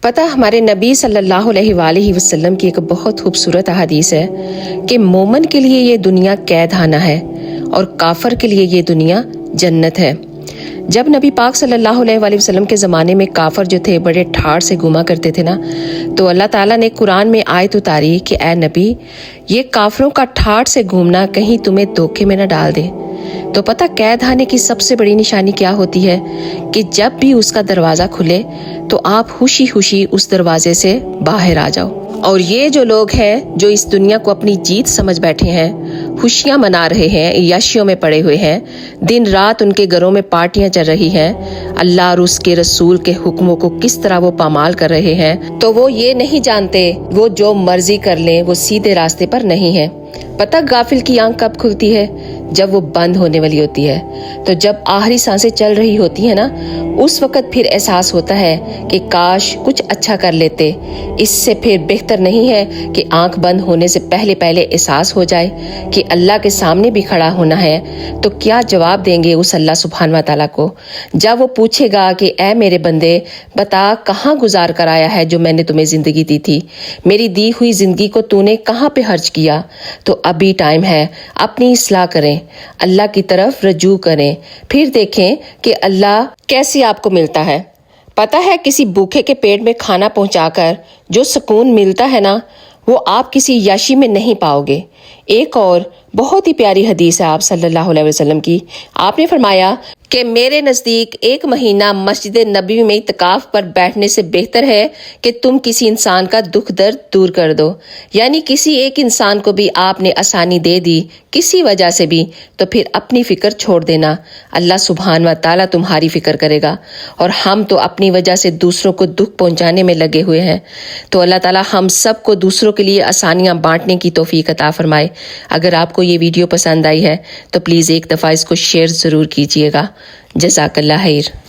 پتہ ہمارے نبی صلی اللہ علیہ وآلہ وسلم کی ایک بہت خوبصورت حدیث ہے کہ مومن کے لیے یہ دنیا قید خانہ ہے اور کافر کے لیے یہ دنیا جنت ہے۔ جب نبی پاک صلی اللہ علیہ وآلہ وسلم کے زمانے میں کافر جو تھے بڑے ٹھاڑ سے گھوما کرتے تھے نا، تو اللہ تعالیٰ نے قرآن میں آیت اتاری کہ اے نبی، یہ کافروں کا ٹھاڑ سے گھومنا کہیں تمہیں دھوکے میں نہ ڈال دے۔ تو پتہ قید خانے کی سب سے بڑی نشانی کیا ہوتی ہے کہ جب بھی اس کا دروازہ کھلے تو آپ خوشی خوشی اس دروازے سے باہر آ جاؤ۔ اور یہ جو لوگ ہیں جو اس دنیا کو اپنی جیت سمجھ بیٹھے ہیں، خوشیاں منا رہے ہیں، عیاشیوں میں پڑے ہوئے ہیں، دن رات ان کے گھروں میں پارٹیاں چل رہی ہیں، اللہ اور اس کے رسول کے حکموں کو کس طرح وہ پامال کر رہے ہیں، تو وہ یہ نہیں جانتے وہ جو مرضی کر لیں وہ سیدھے راستے پر نہیں ہے۔ پتہ غافل کی آنکھ کب کھلتی ہے؟ جب وہ بند ہونے والی ہوتی ہے۔ تو جب آخری سانسیں چل رہی ہوتی ہیں نا، اس وقت پھر احساس ہوتا ہے کہ کاش کچھ اچھا کر لیتے۔ اس سے پھر بہتر نہیں ہے کہ آنکھ بند ہونے سے پہلے احساس ہو جائے کہ اللہ کے سامنے بھی کھڑا ہونا ہے، تو کیا جواب دیں گے اس اللہ سبحانہ و تعالیٰ کو جب وہ پوچھے گا کہ اے میرے بندے، بتا کہاں گزار کر آیا ہے جو میں نے تمہیں زندگی دی تھی، میری دی ہوئی زندگی کو تو نے کہاں پہ خرچ کیا؟ تو ابھی ٹائم ہے، اپنی اصلاح کریں، اللہ کی طرف رجوع کریں، پھر دیکھیں کہ اللہ کیسے آپ کو ملتا ہے۔ پتہ ہے کسی بھوکے کے پیٹ میں کھانا پہنچا کر جو سکون ملتا ہے نا، وہ آپ کسی یاشی میں نہیں پاؤ گے۔ ایک اور بہت ہی پیاری حدیث ہے آپ صلی اللہ علیہ وسلم کی۔ آپ نے فرمایا کہ میرے نزدیک ایک مہینہ مسجد نبوی میں اعتکاف پر بیٹھنے سے بہتر ہے کہ تم کسی انسان کا دکھ درد دور کر دو۔ یعنی کسی ایک انسان کو بھی آپ نے آسانی دے دی کسی وجہ سے بھی، تو پھر اپنی فکر چھوڑ دینا، اللہ سبحانہ و تعالیٰ تمہاری فکر کرے گا۔ اور ہم تو اپنی وجہ سے دوسروں کو دکھ پہنچانے میں لگے ہوئے ہیں، تو اللہ تعالیٰ ہم سب کو دوسروں کے لیے آسانیاں بانٹنے کی توفیق عطا فرمائے۔ اگر آپ کو یہ ویڈیو پسند آئی ہے تو پلیز ایک دفعہ اس کو شیئر ضرور کیجیے گا۔ جزاک اللہ خیر۔